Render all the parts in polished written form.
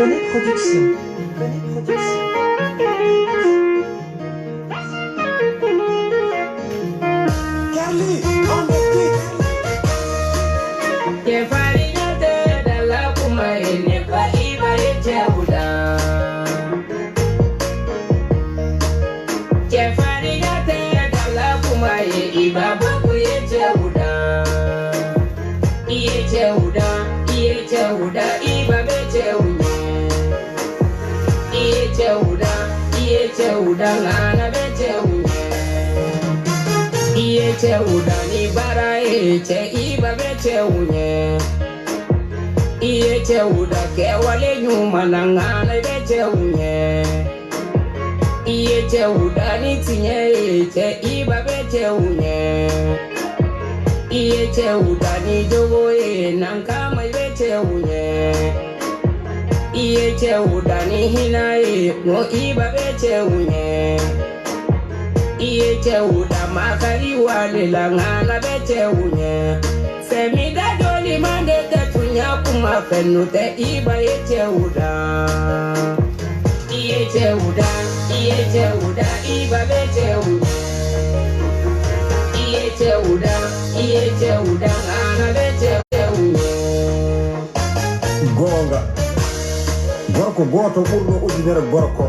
Connais Production. Connais Production. Carly, on the beat. Kefarinate dalla kuma ene fa ibare cheuda. Kefarinate dalla kuma ibaba kuye cheuda. Iye cheuda ibabe cheuda. Iye cheuda ngana be cheuda. Iye cheuda ni bara eche ibabe cheunye. Iye cheuda ke wale nyuma na ngana be cheunye. Iye cheuda ni tinye eche ibabe cheunye. Iye cheuda ni jogo nankama be cheunye. Iye cheuda ni hina no ibabe cheunye. Iye cheuda makari wale langana bete unye. Semida joli mande te tunya kuma fenute iba ye cheuda. Iye cheuda iba bete unye. Iye cheuda ngana bete unye. Gonga. Gorko goto ɓurno ujunere gorko.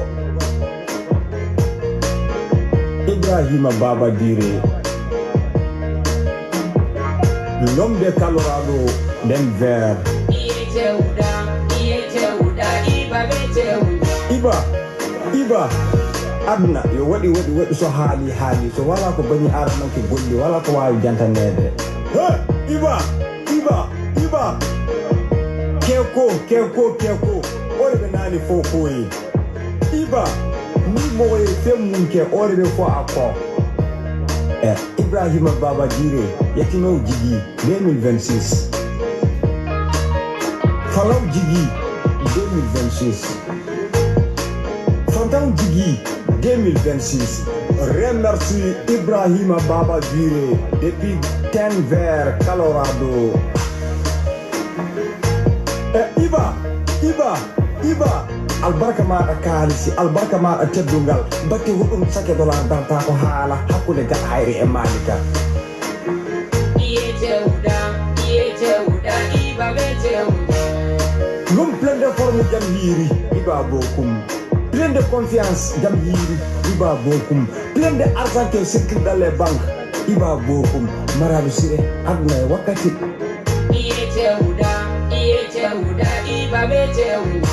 Ibrahima Baba Dire. L'homme de Colorado, Denver. Iba. Adna, yo waɗi so haali so wala ko bani arna ke golli wala ko wawi jantanede. Hey, Iba. Keko. Ore be nani fokoyi. Iba. Ni moye femun ke orbe fo akko Ibrahima Baba Dire yatino jigi 2026 falaw jigi 2026 fantaw jigi 2026 remercie Ibrahima Baba Dire depuis Denver, Colorado. Iba albarka ma kalisi albarka ma teddungal batte hudum sake dola danta ko hala hakkude gal hayre e malika Iye cheuda iba be cheuda. L'homme plein de forme jam yiri iba bokum plein de confiance jam yiri iba bokum plein de argent qui circule dans les banques iba bokum marabu sire adna wakati Iye cheuda iba be cheuda.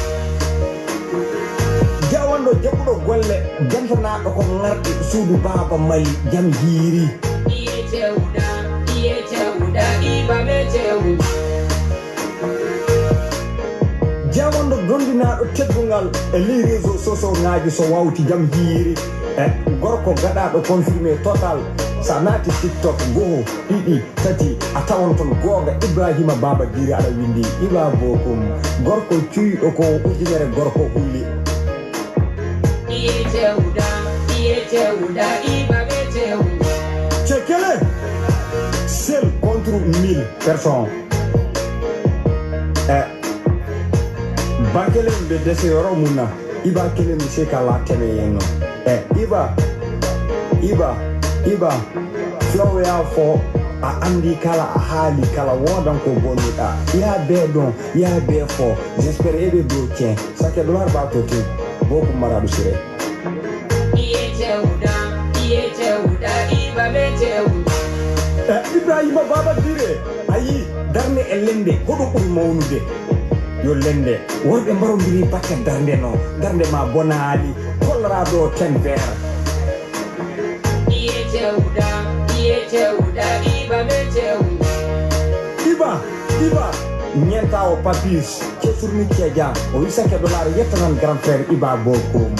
Jawando jabudo golle jantana ko ngardi suudu baba mali jam yiri Iye cheuda iba be cheuda. Jawando dondinaɗo teddungal e ley réseau sociaux ngaji so wawti jam yiri gorko gaɗaɗo confirmé total sa naati TikTok goho ɗiɗi tati a tawan ton goga Ibrahima Baba Dire aɗa windi iba bokum gorko cuyɗo ko ujunere gorko hulli Iye cheuda iba be cheuda. Cekele seul contre 1000 personnes Bakele mbe dese yoro muna iba kele mise kala teme yenno iba flow ya fo a andi kala a haali kala wodan ko bonnuɗa ya be don ya be fo j'espère ebe do tien sake dollar ba to ti boku maraɗo sire Iye cheuda iba be cheuda. Ibrahima Baba Dire ayi darne e lende hoɗo ɓuri mawnude yo lende worɓe mbarodiri batte darnde no darnde ma bonali Colorado Denver Iye cheuda iba be cheuda. Iba ñenta o papis ke surni keja o wisake dollar yettanan grand frère Iba bokum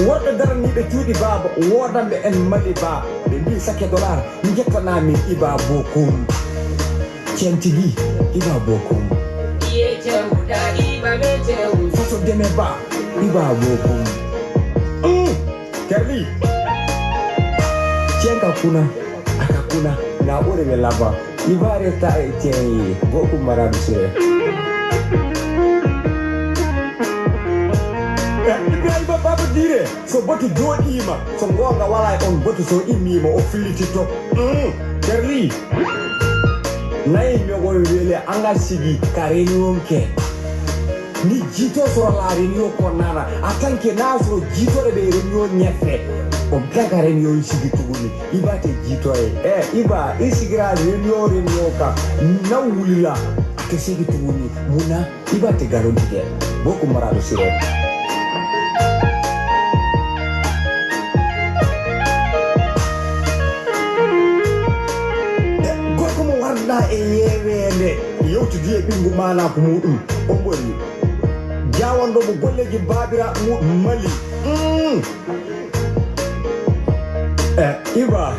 worɓe daraniɓe cuuɗi baba wodanɓe en mali ba ɓe mbi sake dollar mi jettanami Iba bokum centigi Iba bokum Iye cheuda iba be cheuda. foto deme ba Iba bokum Carly cien kakuna na ɓuri ɓe laba ibare ta e cien bokum maraɗo sire dire so botu joɗima so gonga wala on botu so immima o filliti to Terli nayi ñogoy wele anga sigi ka réunion ke ni jito so la réunion ko nana atanke naso jito de be réunion ñefe o gaga réunion sigi tuguni ibate jito iba isigira réunion ka na wulila ate sigi tuguni muna ibate garanti ke boko marado sire na eyewele yewtu die bingu mana ko mudum o bori jawando mo golleji babira mali iba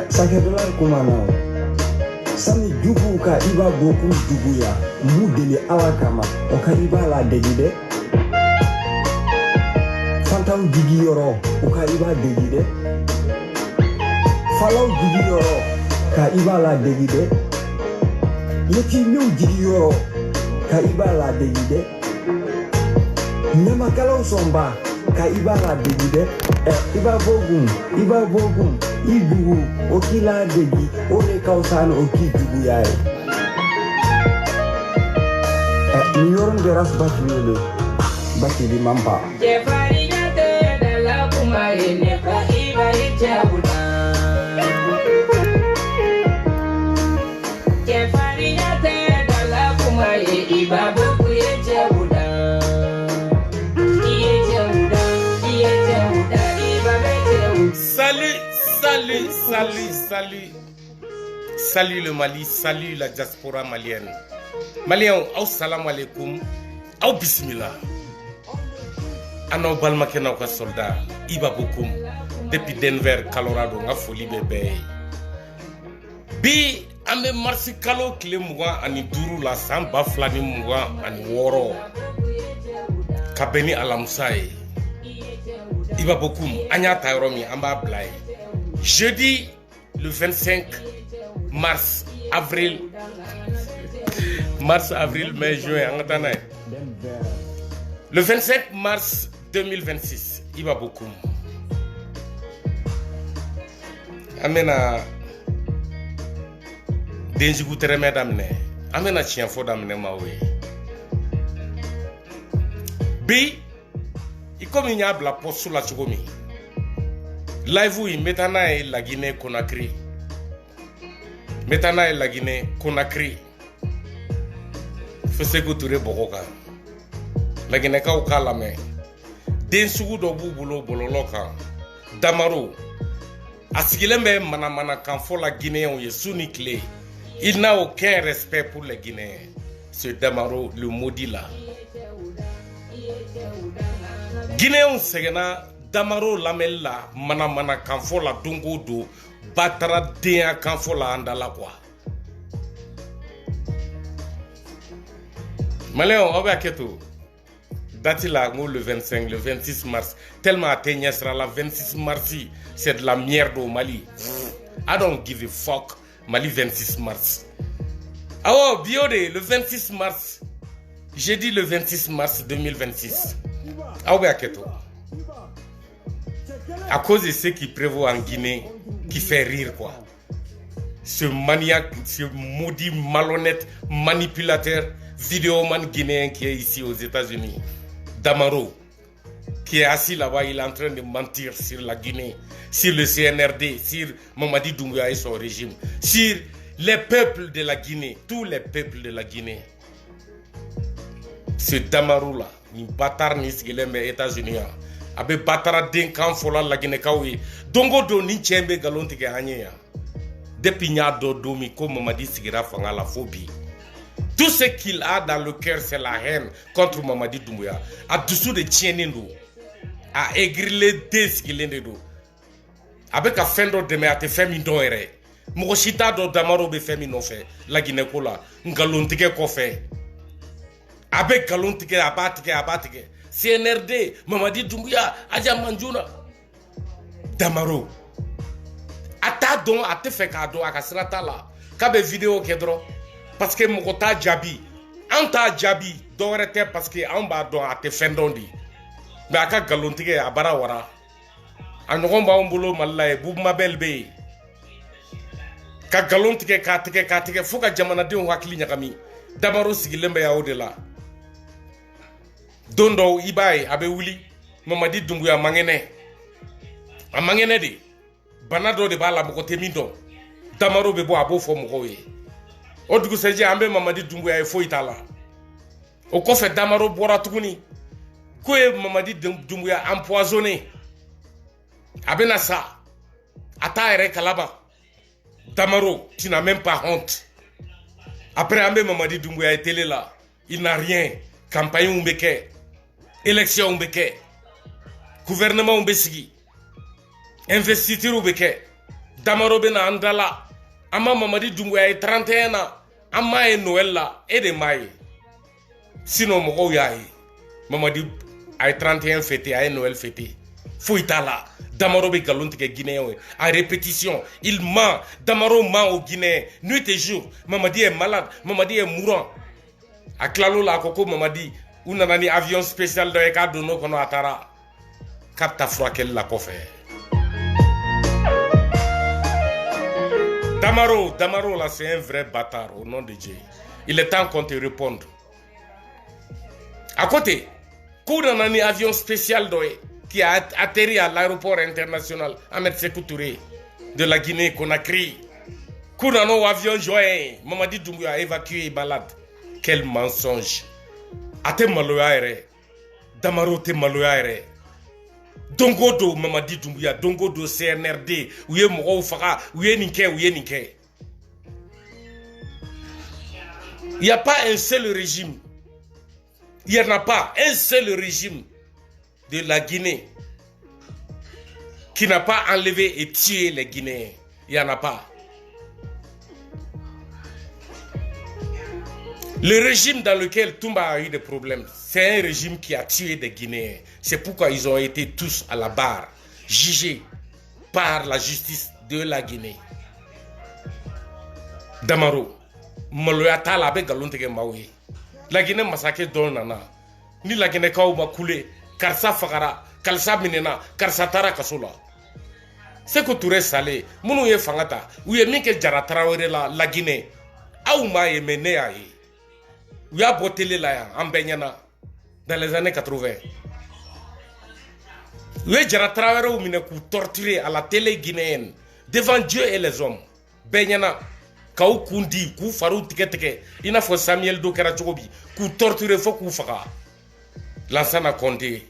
sake dollar ko mana sami jugu ka iba boku jugu ya mudeli awakama o kariba la degide fantaw digi yoro o kariba degide falaw jigi yoro ka ibala degide yeki new jigi yoro ka ibala degide nyama kalaw somba ka ibala degide iba bogum idugu okila degi ole kausan okidugu yae ni yoron de ras bakili mamba Jefari jate dala kumare ne ka iba ichabuda Salut le Mali, salut la diaspora malienne. Maliens, assalamu alaikum, au bismillah. Ano balmake na ka soldat, iba bokum, depuis Denver, Colorado, nga foli bebe. Bi ambe marsi kalo kile muga ani duru la samba flani muga ani woro. Kabeni alamsaye. Iba bokum, anya tayromi amba blay. Jeudi le 25 mars, avril, mai, juin, le 25 mars 2026, il va beaucoup. Amena denjigu tereme damne, amena chienfo damne mawe. Bi, ikomi nyabla posu la chugomi. Live oui, metana e la Guinée Conakry. Metana e la Guinée Conakry. Fese ko touré bokoka. La Guinée ka ukala me. Den sugu do bulo loka. Damaro. Asigilembe mana kan fo la Guinée on ye suni clé. Il n'a aucun respect pour les Guinéens. Ce Damaro le maudit là. Guinéen segena Damaro lamella mana kanfo la dongo do batara dea kanfo la andala quoi. Maléon obaketo dati la le 25 le 26 mars tellement atteigné sera la 26 mars c'est de la merde au Mali. I don't give a fuck. Mali 26 mars. Ah oh biode le 26 mars. J'ai dit le 26 mars 2026. Ah obaketo. À cause de ce qui prévaut en Guinée, qui fait rire quoi. Ce maniaque, ce maudit malhonnête manipulateur, vidéoman guinéen qui est ici aux États-Unis, Damaro, qui est assis là-bas, il est en train de mentir sur la Guinée, sur le CNRD, sur Mamadi Doumbouya et son régime, sur les peuples de la Guinée, tous les peuples de la Guinée. Ce Damaro là, ni bâtard ni s'gilembe États-Unis. Abe batara den kan fola la Guinée kawi dongo do ni chembe galonti ke hanya depuis nya do mi ko Mamadi sigira fanga la phobie. Tout ce qu'il a dans le cœur c'est la haine contre Mamadi Doumbouya. A dessous de tienendo a aigrile des kilendo abe ka fendo de me ate femi doere mo shita do Damaro be femi no fe la Guinée ko la ngalonti ke ko fe abe galonti ke abatike CNRD, Mamadi Doumbouya, Adja Manjouna, Damaro. Ata don ate fe kado akasirata la. Kabe vidéo kedro parce que mokota jabi an t'a jaabi dɔwɛrɛ tɛ parce que an b'a dɔn a tɛ fɛn dɔn de mais a ka nkalontigɛ a bara wara a ɲɔgɔn b'an bolo Mali la yen Bubu Mabel bɛ yen ka nkalon tigɛ k'a tigɛ fo ka jamanadenw hakili ɲagami Damaro sigilen bɛ yan o de la don dɔw i b'a ye a bɛ wuli Mamadi Dunbuya mangɛnɛ a mangɛnɛ de bana dɔ de b'a la mɔgɔ tɛ min dɔn Damaro bɛ bɔ a b'o fɔ mɔgɔw ye o dugusɛjɛ an bɛ Mamadi Dunbuya ye foyi t'a la o kɔfɛ Damaro bɔra tuguni ko ye Mamadi Dunbuya empoisonné a bɛna sa a t'a yɛrɛ kalama Damaro tu n'as même pas honte après an bɛ Mamadi Dunbuya ye télé la il n'a rien campagne bɛ kɛ élection bɛ kɛ gouvernement bɛ sigi investiture bɛ kɛ Damaro bɛ na an da la an ma Mamadi Dunbuya ye 31 na an m'a ye Noël la e de m'a ye sinon mɔgɔw y'a ye Mamadi a ye 31 fêté a ye Noël fêté foyi t'a la Damaro bɛ nkalon tigɛ Guinéens ye à répétition il ment Damaro ment aux Guinéens nuit et jour Mamadi est malade Mamadi est mourant a tilal'o la a ko Mamadi u nana ni avion spécial dɔ ye k'a donn'o kɔnɔ a taara k'a bɛ taa furakɛli la kɔfɛ Damaro là c'est un vrai bâtard au nom de Dieu il est temps qu'on te réponde à côté k'u nana ni avion spécial dɔ ye qui a atterri à l'aéroport international Ahmed Sékou Touré de la Guinée-Conakry. Kourano avion joint, Mamadi Doumbouya a évacué malade. Quel mensonge. Ate maloya Damaro te maloya Dongodo Mamadi Doumbouya, Dongodo CNRD, ouye moro fara, ouye ninke. Il n'y a pas un seul régime. Il n'y en a pas un seul régime de la Guinée qui n'a pas enlevé et tué les Guinéens. Il n'y en a pas. Le régime dans lequel Toumba a eu des problèmes, c'est un régime qui a tué des Guinéens. C'est pourquoi ils ont été tous à la barre, jugés par la justice de la Guinée. Damaro, Maloyata la be galontege maouye. La Guinée massacre Donana. Ni la Guinée kaou coulé. Karsa fagara, kalsa minena, karsa tara kasola. C'est que Touré salé, mounou ye fangata, ou ye minke Jara Traoré la Guinée, aouma ye mené a ye. Ou ya botélé la ya, en Benyana, dans les années 80. Ou ye Jara Traoré ou mine kou torturé à la télé guinéenne, devant Dieu et les hommes. Benyana, kaou kundi, kou farou tike, ina fo Samuel Dokera Chogobi, kou torturé fo kou faga. Lansana Condé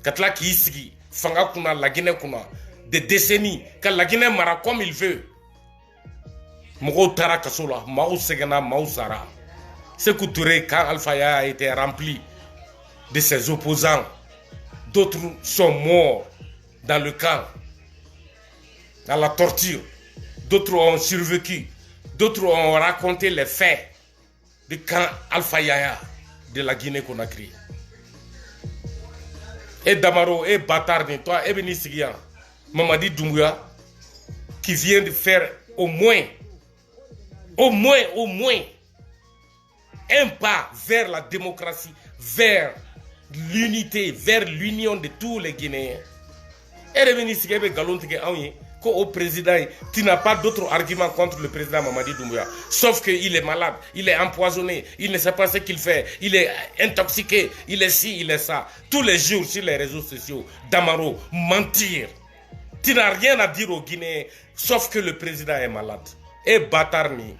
katla ki isigi fanga kuna la Guinée kuna des décennies que la Guinée mara comme il veut Mogo tara kasola Mao Segena Mao Zara Sékou Touré quand Alpha Yaya a été rempli de ses opposants d'autres sont morts dans le camp dans la torture d'autres ont survécu d'autres ont raconté les faits du camp Alpha Yaya de la Guinée-Conakry. Et Damaro, et bâtard, toi, et Beni Sigian, Mamadi Doumbouya, qui vient de faire au moins, un pas vers la démocratie, vers l'unité, vers l'union de tous les Guinéens. Et Beni Sigian, Galontige, au président, tu n'as pas d'autre argument contre le président Mamadi Doumbouya. Sauf qu'il est malade, il est empoisonné, il ne sait pas ce qu'il fait, il est intoxiqué, il est ci, il est ça. Tous les jours sur les réseaux sociaux, Damaro, mentir. Tu n'as rien à dire aux Guinéens, sauf que le président est malade. Et Batarni.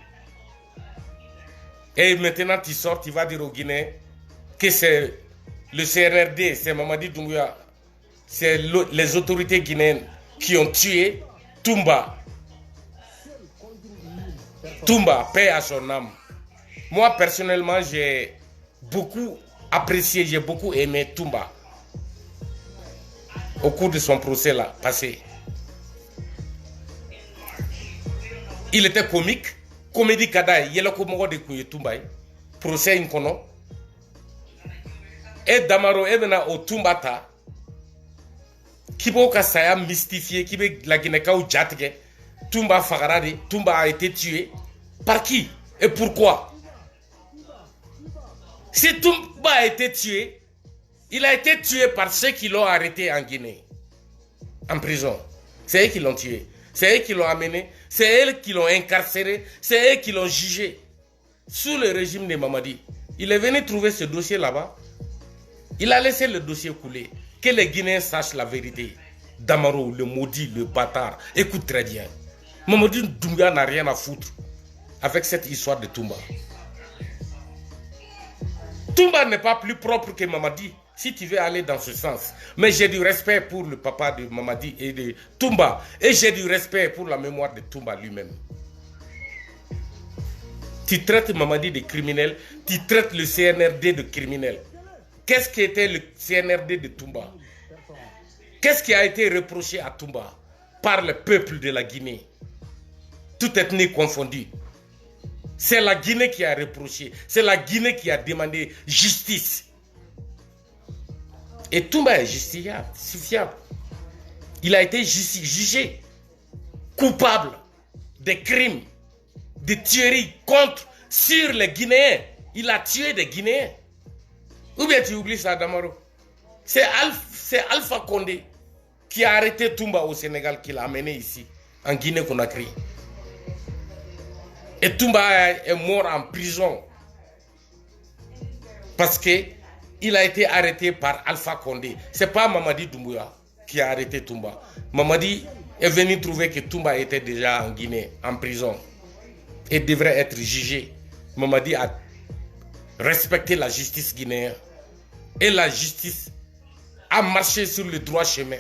Et maintenant tu sors, tu vas dire aux Guinéens que c'est le CNRD, c'est Mamadi Doumbouya, c'est les autorités guinéennes qui ont tué Toumba. Toumba, paix à son âme. Moi, personnellement, j'ai beaucoup apprécié, j'ai beaucoup aimé Toumba au cours de son procès là, passé. Il était comique, comédie kada, yela ko mogo de kuye Toumba, procès inkono. Et Damaro ebena au Toumba ta. Kibo Kasaya mystifié, qui veut la Guinée-Kao Djatke, Toumba Fagarade, Toumba a été tué. Par qui et pourquoi? Si Toumba a été tué, il a été tué par ceux qui l'ont arrêté en Guinée, en prison. C'est eux qui l'ont tué. C'est eux qui l'ont amené. C'est eux qui l'ont incarcéré. C'est eux qui l'ont jugé. Sous le régime de Mamadi. Il est venu trouver ce dossier là-bas. Il a laissé le dossier couler. Que les Guinéens sachent la vérité. Damaro, le maudit, le bâtard, écoute très bien. Mamadi Doumbouya n'a rien à foutre avec cette histoire de Toumba. Toumba n'est pas plus propre que Mamadi, si tu veux aller dans ce sens. Mais j'ai du respect pour le papa de Mamadi et de Toumba. Et j'ai du respect pour la mémoire de Toumba lui-même. Tu traites Mamadi de criminel, tu traites le CNRD de criminel. Qu'est-ce qui était le CNRD de Toumba? Qu'est-ce qui a été reproché à Toumba par le peuple de la Guinée? Toute ethnie confondue. C'est la Guinée qui a reproché. C'est la Guinée qui a demandé justice. Et Toumba est justifiable. Il a été jugé coupable de crimes, de tueries sur les Guinéens. Il a tué des Guinéens. Ou bien tu oublies ça, Damaro? C'est Alpha Condé qui a arrêté Toumba au Sénégal, qui l'a amené ici, en Guinée-Conakry. Et Toumba est mort en prison parce qu'il a été arrêté par Alpha Condé. Ce n'est pas Mamadi Doumbouya qui a arrêté Toumba. Mamadi est venu trouver que Toumba était déjà en Guinée, en prison, et devrait être jugé. Mamadi a respecté la justice guinéenne. Et la justice a marché sur le droit chemin.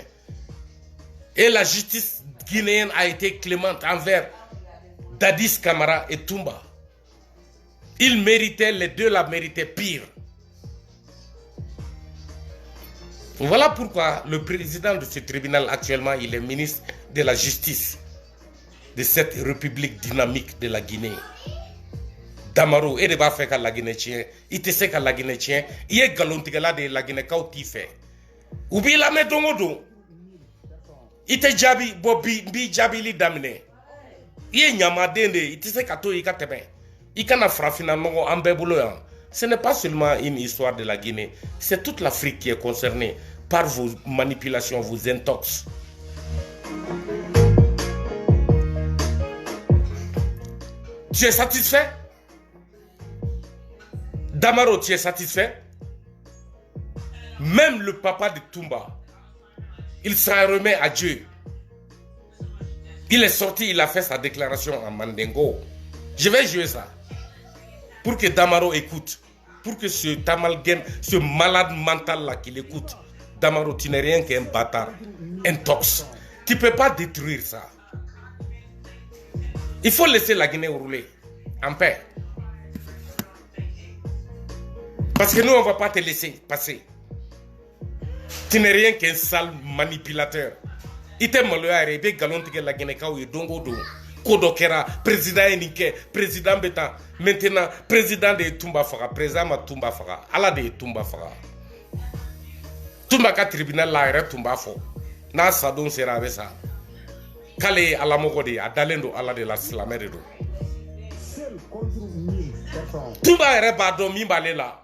Et la justice guinéenne a été clémente envers Dadis Camara et Toumba. Ils méritaient, les deux la méritaient pire. Voilà pourquoi le président de ce tribunal actuellement, il est ministre de la justice de cette république dynamique de la Guinée. Damaro, et de ba fait qu'à la Guinée tient, il te sait qu'à la Guinée tient, il est galontigala de la Guinée quand il fait. Ou bien la met dongodo. Il te jabi, bobi, bi jabi li damine. Il est nyamadende, il te sait qu'à toi, il a tebe. Il can a frappé en béboulo. Ce n'est pas seulement une histoire de la Guinée, c'est toute l'Afrique qui est concernée par vos manipulations, vos intox. Tu es satisfait? Damaro, tu es satisfait? Même le papa de Toumba, il s'en remet à Dieu. Il est sorti, il a fait sa déclaration en Mandingo. Je vais jouer ça pour que Damaro écoute, pour que ce tamalgame, ce malade mental là qu'il écoute. Damaro, tu n'es rien qu'un bâtard, un tox. Tu ne peux pas détruire ça. Il faut laisser la Guinée rouler en paix. Parce que nous, on ne va pas te laisser passer. Tu n'es rien qu'un sale manipulateur. Il t'est malheureux, il galon la Guinée, il dongo do. Kodokera, président Enike, président Beta, maintenant président de Toumba Fara, président de Toumba Fara, ala de Toumba Fara. Toumba ka tribunal la ere Toumba fo. Na sadon sera avec ça. Kale ala mogode, adalendo ala de la slamere do. Toumba ere bado mi balela.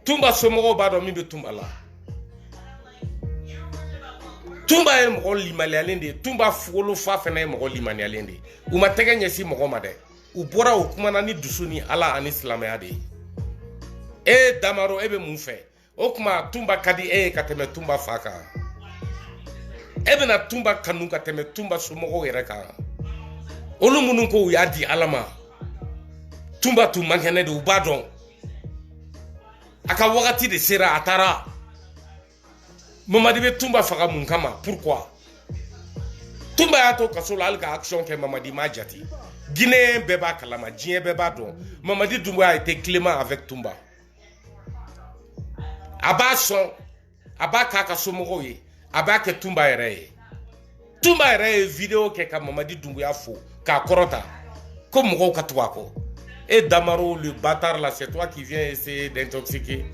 Toumba somogo bado mi be Toumba la. Toumba est mort limaniyalende, Toumba folo fa fena est mort limaniyalende. Ou ma tege nyesi mort made. Ou bora ou kumana ni dusuni ala ani silameyade. E Damaro ebe moufe. Okuma Toumba kadi kateme Toumba faka. Ebe na Toumba kanu kateme Toumba sumogo yereka. Olu mununko yadi alama. Toumba tu mankene de ubadon. Aka wakati de sera atara. Mamadi be Toumba faga munkama. Pourquoi? Toumba yato kasola alka action ke Mamadi majati. Guinée beba kalama, Djien beba don. Mamadi Doumbouya a été clément avec Toumba. Aba son, aba kaka somoro ye, aba ke Toumba ere. Toumba ere vidéo ke ka Mamadi Doumbouya fo, ka korota. Comme moko katouako. Et Damaro, le bâtard là, c'est toi qui viens essayer d'intoxiquer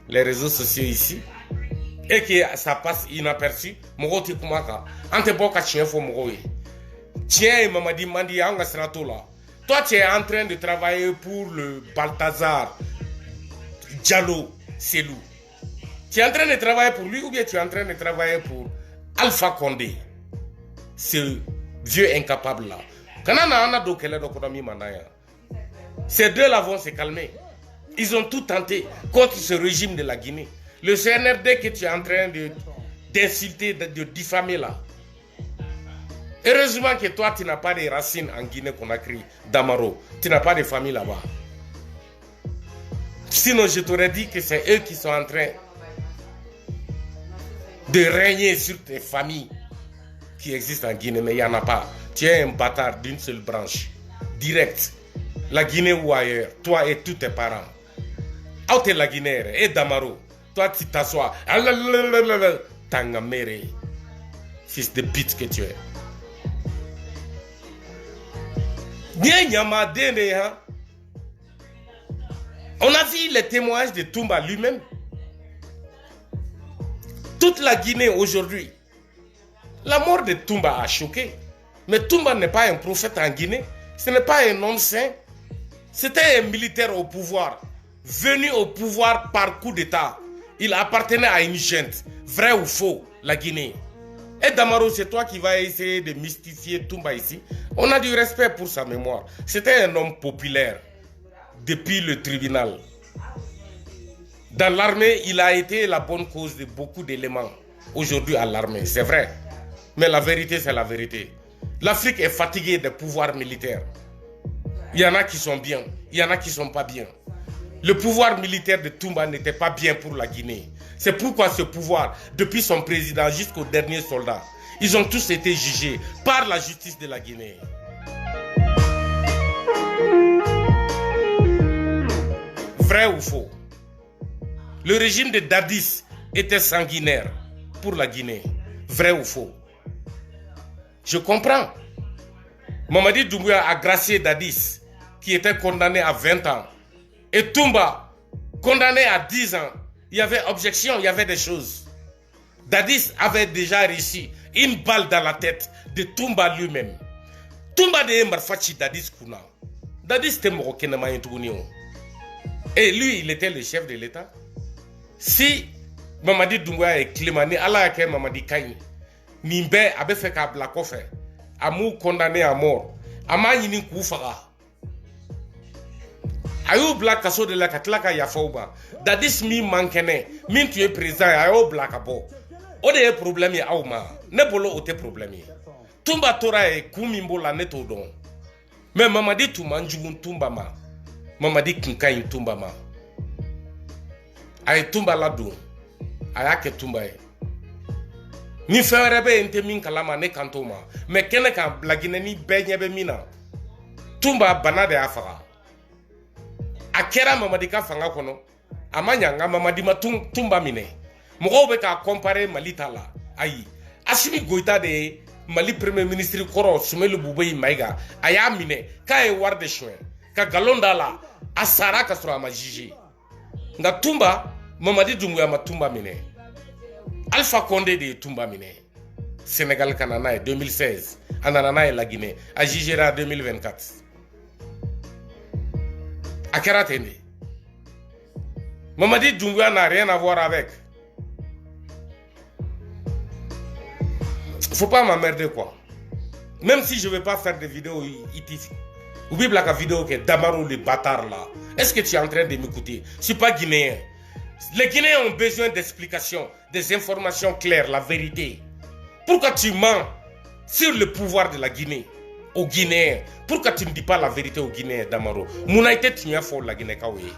les réseaux sociaux ici. Et que ça passe inaperçu. Moko ti kumaka. Ante boka chien fo moko ye. Tiens, et Mamadi Mandi Anga Strato là. Toi, tu es en train de travailler pour le Balthazar Diallo Selou. Tu es en train de travailler pour lui ou bien tu es en train de travailler pour Alpha Condé, ce vieux incapable là. Ces deux-là vont se calmer. Ils ont tout tenté contre ce régime de la Guinée. Le CNRD que tu es en train d'insulter, de diffamer là. Heureusement que toi, tu n'as pas de racines en Guinée-Conakry, Damaro. Tu n'as pas de famille là-bas. Sinon, je t'aurais dit que c'est eux qui sont en train de régner sur tes familles qui existent en Guinée, mais il n'y en a pas. Tu es un bâtard d'une seule branche, direct. La Guinée ou ailleurs, toi et tous tes parents. Out la Guinée, et Damaro, toi tu t'assois. Tangamere, fils de pute que tu es. On a vu les témoignages de Toumba lui-même. Toute la Guinée aujourd'hui. La mort de Toumba a choqué. Mais Toumba n'est pas un prophète en Guinée. Ce n'est pas un homme saint. C'était un militaire au pouvoir. Venu au pouvoir par coup d'État. Il appartenait à une junte. Vrai ou faux, la Guinée. Et Damaro, c'est toi qui vas essayer de mystifier Toumba ici. On a du respect pour sa mémoire. C'était un homme populaire. Depuis le tribunal. Dans l'armée, il a été la bonne cause de beaucoup d'éléments. Aujourd'hui à l'armée, c'est vrai. Mais la vérité, c'est la vérité. L'Afrique est fatiguée des pouvoirs militaires. Il y en a qui sont bien, il y en a qui ne sont pas bien. Le pouvoir militaire de Toumba n'était pas bien pour la Guinée. C'est pourquoi ce pouvoir, depuis son président jusqu'au dernier soldat, ils ont tous été jugés par la justice de la Guinée. Vrai ou faux? Le régime de Dadis était sanguinaire pour la Guinée. Vrai ou faux? Je comprends. Mamadi Doumbouya a gracié Dadis, qui était condamné à 20 ans. Et Toumba, condamné à 10 ans. Il y avait objection, il y avait des choses. Dadis avait déjà réussi une balle dans la tête de Toumba lui-même. Toumba de Marfachi Dadis Kuna. Dadis était marocain. Et lui, il était le chef de l'État. Si Mamadi Doumbouya est Clémani, Allah a Mamadi Kaï. Nimbe abe fait ka blako fait. Amou condamné à mort. Ama yini koufara. Ayou blak kaso de la katlaka ya fauba. Dadis mi mankene. Min tu es président ayou blak abo. Ode e problème ya auma. Ne bolo ote problème. Toumba tora e kumimbo la neto don. Mais Mamadi Toumanjougun Toumba ma. Mamadi Kinkain Toumba ma. Ay Toumba la don. Ayake Toumba e. Ni ferebe ente min kalama ne kantoma. Mais kene kan blagine ni benyebe mina. Toumba banade afara. Akera Mamadi ka fanga kono. Amanya nga Mamadi ma Toumba mine. Moko be ka comparer Malita la. Ayi. Asimi Goïta de Mali premier ministre koro Soumelu Boubeye Maïga. Aya mine. Ka e war de chouin. Ka galonda la. Asara ka sura ma jiji. Nga Toumba. Mamadi Doumbouya ma Toumba mine. Alpha Condé de Toumba mine. Sénégal Kanana 2016. Anana la Guinée. A Jigera 2024. Akera Tende. Mamadi Doumbouya n'a rien à voir avec. Faut pas m'emmerder quoi. Même si je ne vais pas faire des vidéos ici. Oublie la vidéo que Damaro le bâtard là. Est-ce que tu es en train de m'écouter? Je ne suis pas guinéen. Les Guinéens ont besoin d'explications, des informations claires, la vérité. Pourquoi tu mens sur le pouvoir de la Guinée aux Guinéens? Pourquoi tu ne dis pas la vérité aux Guinéens, Damaro? Mounaïté tu m'as fait la Guinée kaoué.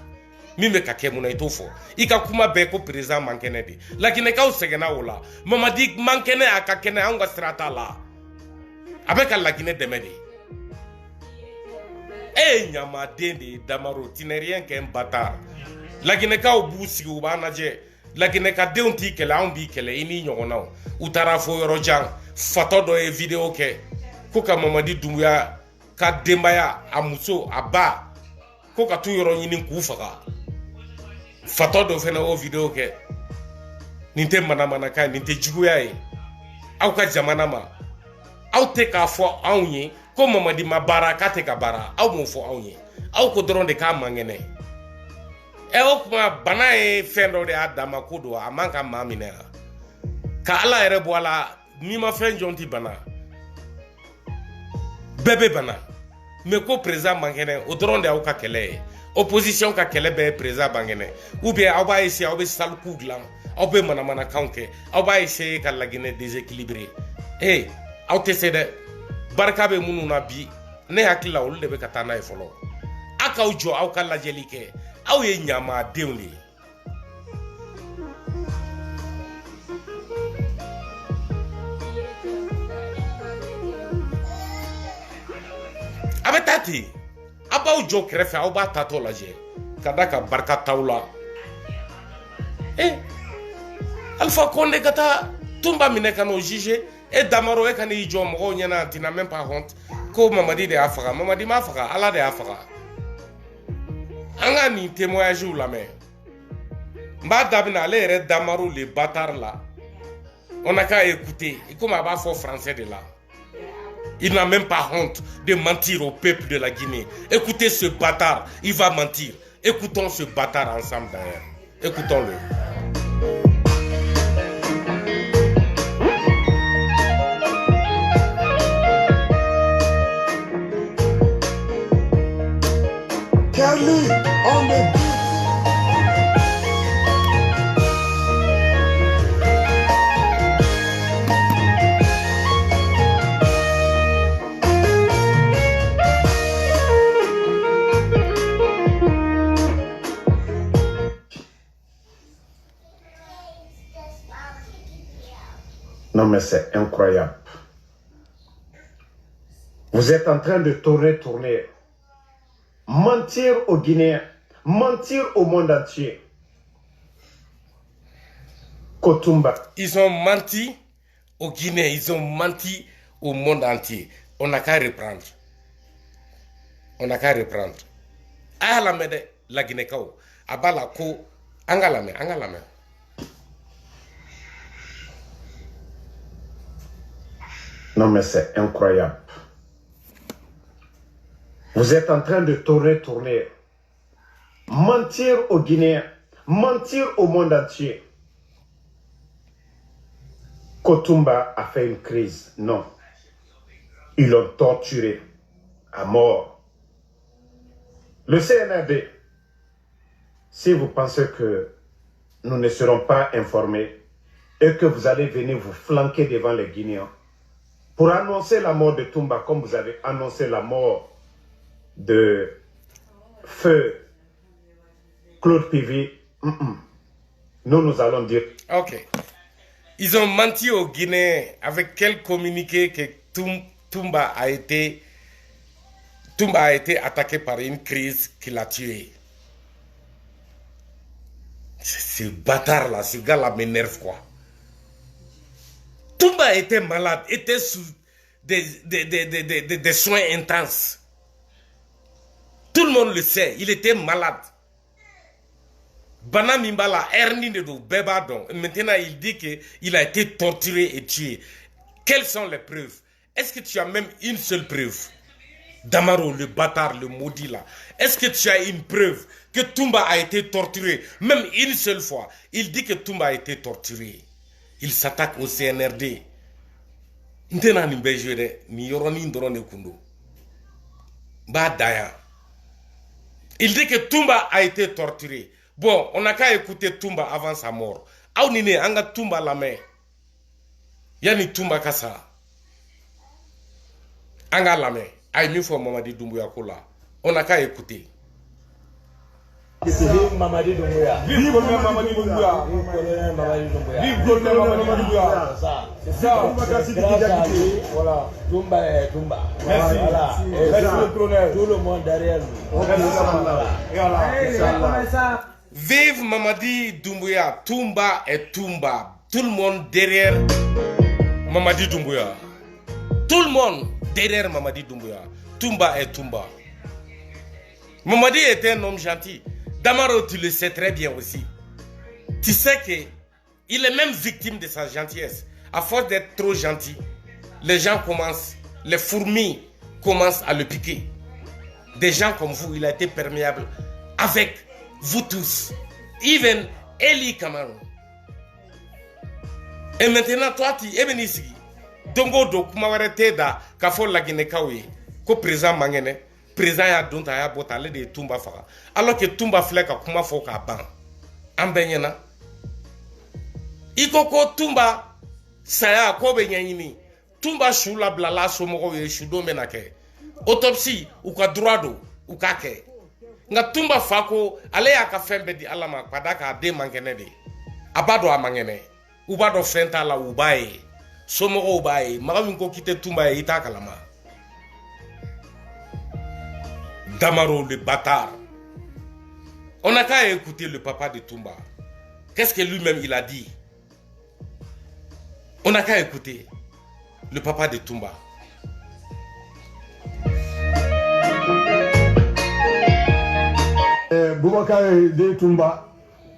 Mime kake mounaïto fo. Ika kuma beko président mankene de. La Guinée kaou segena ola. Mamadi mankene akakene anga strata la. Avec la Guinée demede. Eh nyama dende Damaro, tu n'es rien qu'un bâtard. La Guinée ka obusi ubanaje. La Guinée ka deunti kele ambi kele ini nyona. Utara fo yorojan fato do e video ke. Koka Mamadi Doumbouya ka dembaya amuso aba. Koka tu yoro nyini kufaka. Fato do fena o video ke. Ninte manamana ka ninte jiguya e. Au ka jamana ma. Au te ka fo aunye ko Mamadi mabara ka te ka bara. Au mo fo aunye. Au ko doron de ka mangene. E o kuma bana ye fɛn dɔ de y'a dama ko don a man ka maa minɛ ka ala yɛrɛ bɔ a la n'i ma fɛn jɔn ti bana bɛɛ bɛ bana mais ko président man kɛnɛ o dɔrɔn de y'aw ka kɛlɛ ye opposition ka kɛlɛ bɛɛ ye président man kɛnɛ ou bien aw b'a essayer aw bɛ sale coup dilan aw bɛ manamanakanw kɛ aw b'a essayer ka laginɛ déséquilibrer aw tɛ se dɛ barika bɛ minnu na bi ne hakili la olu de bɛ ka taa n'a ye fɔlɔ a k'aw jɔ aw ka lajɛli kɛ aw ye ɲamadenw de ye a bɛ taa ten a b'aw jɔ kɛrɛfɛ aw b'a tatɔ lajɛ ka da ka barika t'aw la Alpha Condé ka taa Tumba minɛ ka n'o juger Damaro e ka n'i jɔ mɔgɔw ɲɛna tu n'as même pas honte ko Mamadi de y'a faga Mamadi m'a faga Ala de y'a faga an ka nin témoignage lamɛn n b'a dabina ale yɛrɛ Damaro le bâtard là on n'a qu'à écouter comme a b'a fɔ français de la il n'a même pas honte de mentir au peuple de la Guinée. Écoutez ce bâtard, il va mentir. Écoutons ce bâtard ensemble d'ailleurs. Écoutons-le. Kelly, on the beat. Non mais c'est incroyable. Vous êtes en train de tourner. Mentir aux Guinéens, mentir au monde entier. Kotumba. Ils ont menti aux Guinéens, ils ont menti au monde entier. On n'a qu'à reprendre. A la main de la Guinée-Kao. A bas la ko, anga la main. Non mais c'est incroyable. Vous êtes en train de tourner. Mentir aux Guinéens, mentir au monde entier. Kotumba a fait une crise. Non. Ils l'ont torturé à mort. Le CNRD, si vous pensez que nous ne serons pas informés et que vous allez venir vous flanquer devant les Guinéens pour annoncer la mort de Tumba comme vous avez annoncé la mort de Feu Claude Pivi, nous allons dire. Ok. Ils ont menti aux Guinéens avec quel communiqué que Tumba a été attaqué par une crise qui l'a tué. Ce bâtard là, ce gars là m'énerve quoi. Tumba était malade, était sous des soins intenses. Tout le monde le sait, il était malade. Bana Mimbala, hernie de Bebadon. Maintenant, il dit qu'il a été torturé et tué. Quelles sont les preuves? Est-ce que tu as même une seule preuve? Damaro, le bâtard, le maudit là. Est-ce que tu as une preuve que Tumba a été torturé? Même une seule fois. Il dit que Tumba a été torturé. Il s'attaque au CNRD. Il dit que Tumba a été torturé. Bon, on n'a qu'à écouter Tumba avant sa mort. Aounine, anga Tumba la main. Yani Tumba kasa. Anga la main. Aïe, mi faut Mamadi Doumbouya Kola. On n'a qu'à écouter. Vive Mamadi Doumbouya. Vive Mamadi Doumbouya. Vive Mamadi Doumbouya. C'est ça. Grâce à lui, voilà, Tumba est Tumba. Merci. Voilà. Merci le colonel. Tout le monde derrière nous. Vive Mamadi Doumbouya. Tumba est Tumba. Tout le monde derrière Mamadi Doumbouya. Tout le monde derrière Mamadi Doumbouya. Tumba est Tumba. Mamadi était un homme gentil. Damaro, tu le sais très bien aussi. Tu sais qu'il est même victime de sa gentillesse. À force d'être trop gentil, les gens commencent, les fourmis commencent à le piquer. Des gens comme vous, il a été perméable avec Vous tous. Even Eli Kamaro. Et maintenant, toi, tu es venu ici. Dongo do kumaware teda kafo la Guinée kawe. Ko président mangene. Président ya donta ya botale de Tumba faka. Alors que Tumba fleka kuma foka ban. Ambenyena. Iko ko Tumba saya ko benyini. Tumba shula blala somogo ye shudo menake. Autopsie ou ka droit do ou ka ke. Nga Tumba fako ale ya ka fembe di alama padaka de mangene de. Abado amangene. Ubado fenta la ubaye. Somogo ubaye. Magami ko kite Tumba ye ita kalama. Damaro le bâtard. On n'a qu'à écouter le papa de Tumba. Qu'est-ce que lui-même il a dit? On n'a qu'à écouter le papa de Tumba. Boubacar de Tumba,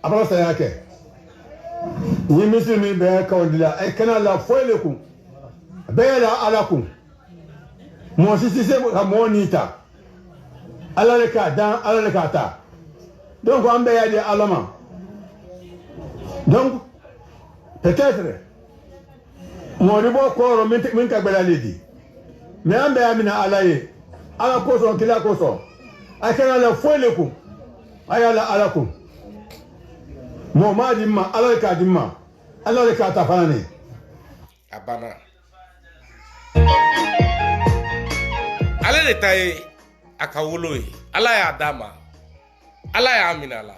après ça y'a que ni musulmi ben kawdila e kana la foyle ku be la ala ku mo si se ka monita ala le ka dan ala le ka ta donc on be ya de alama donc peut-être mo ribo ko min ka bela ledi mais on be ya mina ala ye ala ko so kila ko so a kana la foyle ku ayala ala ku mo ma dimma ala le ka dimma ala le ka ta fanane Abana. Ale le taye akawoloe. Ala ya dama. Ala ya aminala.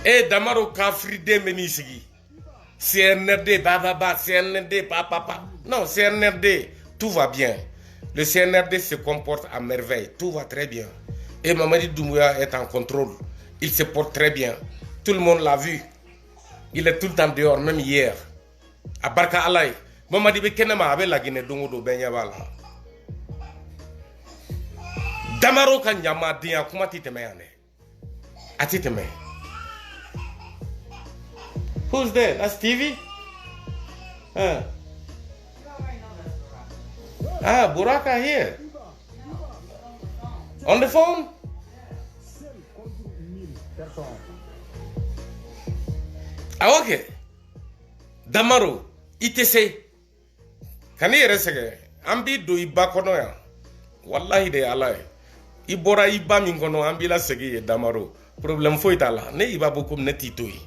E damaro kafri de menisigi. CNRD bababa, CNRD papa. Non, CNRD, tout va bien. Le CNRD se comporte à merveille. Tout va très bien. Et Mamadi Doumbouya est en contrôle. Il se porte très bien. Tout le monde l'a vu. Il est tout le temps dehors, même hier. À Barka Alay. Mamadi Bekenema avait la Guinée Dongo do Benyabala. Damaro Kanyama Dia, comment tu te mets? A tu te mets? Who's there? That's TV? Ah, Buraka here. On the phone? Ah, ok. Damaro, ITC. Kani yere sege. Ambi do iba kono ya. Wallahi de alay. Ibora iba min kono ambi la sege ye Damaro. Problem fo itala. Ne iba bokum ne titoi.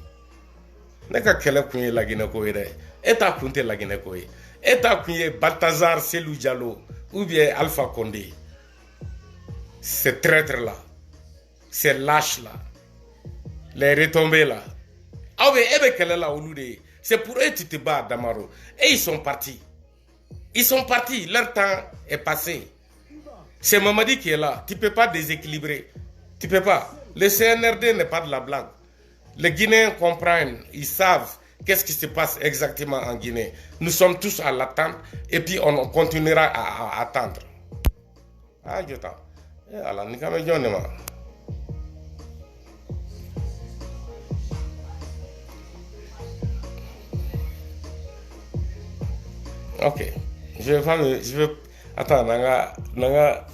Ne ka kele kunye la Guinée ko ere. Eta kunte la Guinée ko e. Eta kunye Balthazar Selou Diallo ou bien Alpha Condé. Ces traîtres là. Ces lâches là. Les retombées là. Ah oui, c'est pour eux que tu te bats, Damaro. Et ils sont partis. Ils sont partis. Leur temps est passé. C'est Mamadi qui est là. Tu ne peux pas déséquilibrer. Tu ne peux pas. Le CNRD n'est pas de la blague. Les Guinéens comprennent. Ils savent qu'est-ce qui se passe exactement en Guinée. Nous sommes tous à l'attente. Et puis on continuera à attendre. Ah, je t'en. Alors, nous sommes ok, je vais attends, nanga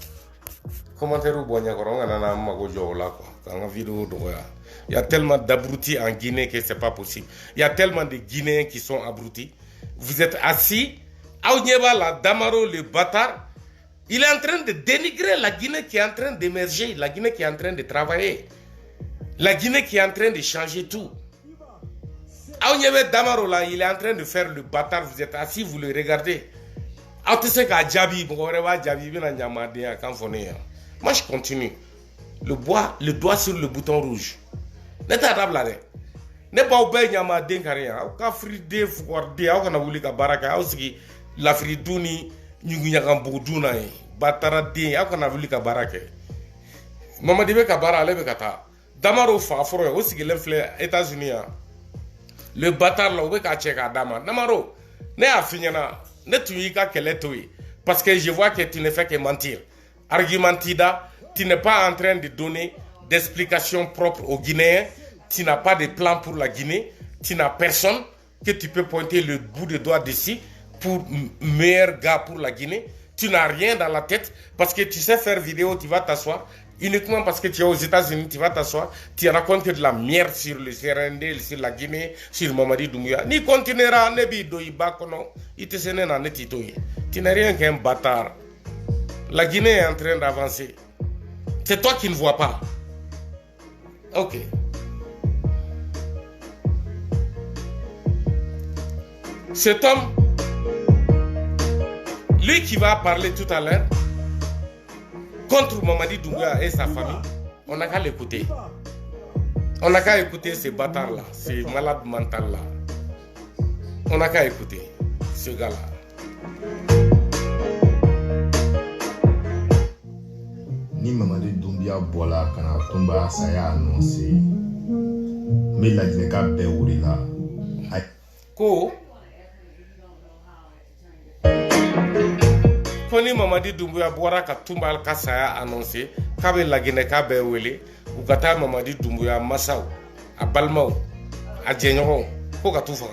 commentaire ou bonya koronga nana mago jola quoi. Nanga vidéo doya. Il y a tellement d'abrutis en Guinée que c'est pas possible. Il y a tellement de Guinéens qui sont abrutis. Vous êtes assis, Aounyeba la Damaro le bâtard, il est en train de dénigrer la Guinée qui est en train d'émerger, la Guinée qui est en train de travailler, la Guinée qui est en train de changer tout. Aounyebe Damaro là, il est en train de faire le bâtard, vous êtes assis, vous le regardez. Moi je continue. Le doigt sur le bouton rouge. Ne t'adapte là. Ne pas oublier nyama denkaria. Au cas fride fukorde, au kana wuli ka baraka, au ski la friduni nyugunya kan buduna e. Batara de, au kana wuli ka baraka. Mama dibe ka bara lebe kata. Damaro fa foro, au ski l'enfle États-Unis. Le bâtard là, où est qu'à Dama. Damaro, ne a fini na, ne tu y ka keletoi. Parce que je vois que tu ne fais que mentir. Argumentida, tu n'es pas en train de donner d'explications propres aux Guinéens. Tu n'as pas de plan pour la Guinée. Tu n'as personne que tu peux pointer le bout de doigt dessus pour meilleur gars pour la Guinée. Tu n'as rien dans la tête parce que tu sais faire vidéo, tu vas t'asseoir. uniquement parce que tu es aux États-Unis, tu vas t'asseoir, tu racontes de la merde sur le CRND, sur la Guinée, sur Mamadi Doumbouya. Ni continuera, nebi doi bakono, il te sene na netitoye. Tu n'es rien qu'un bâtard. La Guinée est en train d'avancer. C'est toi qui ne vois pas. Ok. Cet homme, lui qui va parler tout à l'heure, contre Mamadi Doumbouya et sa famille, on n'a qu'à l'écouter. On n'a qu'à écouter ces bâtards-là, ces malades mentaux-là. On n'a qu'à écouter ce gars-là. Ni Mamadi Doumbouya bola kana tumba saya annoncé. Mais la Guinée be wurila. Ko Koni Mamadi Doumbouya boira ka tumba ka saya annoncé kabe la Guinée ka be wele u kata Mamadi Doumbouya masaw a balmaw a jenyo ko ka tufa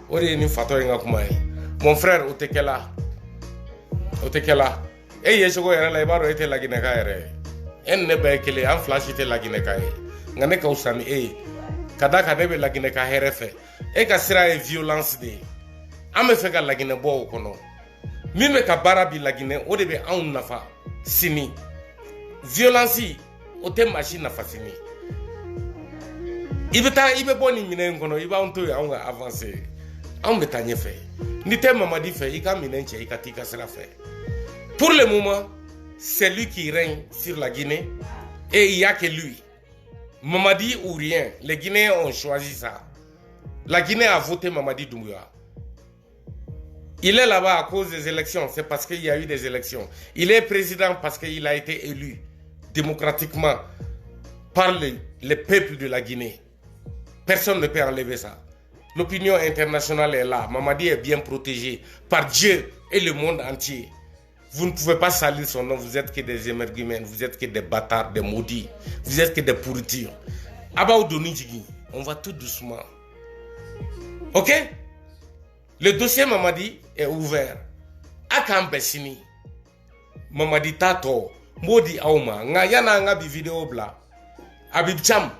o de ni fato nga kuma yi mon frère otekela e yesogo yere la ibaro ete la Guinée ka yere en ne be kele en flash ete la Guinée ka yi ngane ka usami kada ka debe la Guinée ka herefe e ka sira e violence de ame fe ka la Guinée bo kono mime ka barabi la Guinée o de be an nafa sini violence o te machine nafa sini ibe boni minen kono iba on to an ga avancer an be tanye fe ni te Mamadi fe i ka minen che i ka tika sira fe pour le moment c'est lui qui règne sur la Guinée et il y a que lui. Mamadi ou rien, les Guinéens ont choisi ça. La Guinée a voté Mamadi Doumbouya. Il est là-bas à cause des élections, c'est parce qu'il y a eu des élections. Il est président parce qu'il a été élu démocratiquement par le peuple de la Guinée. Personne ne peut enlever ça. L'opinion internationale est là. Mamadi est bien protégé par Dieu et le monde entier. Vous ne pouvez pas salir son nom, vous êtes que des émergumènes, vous êtes que des bâtards, des maudits, vous êtes que des pourritures. On va tout doucement. Ok? Le dossier Mamadi est ouvert. Akam Bessini, Mamadi Tato, Modi Auma, Ngayana Ngabi vidéo bla, Abib Cham,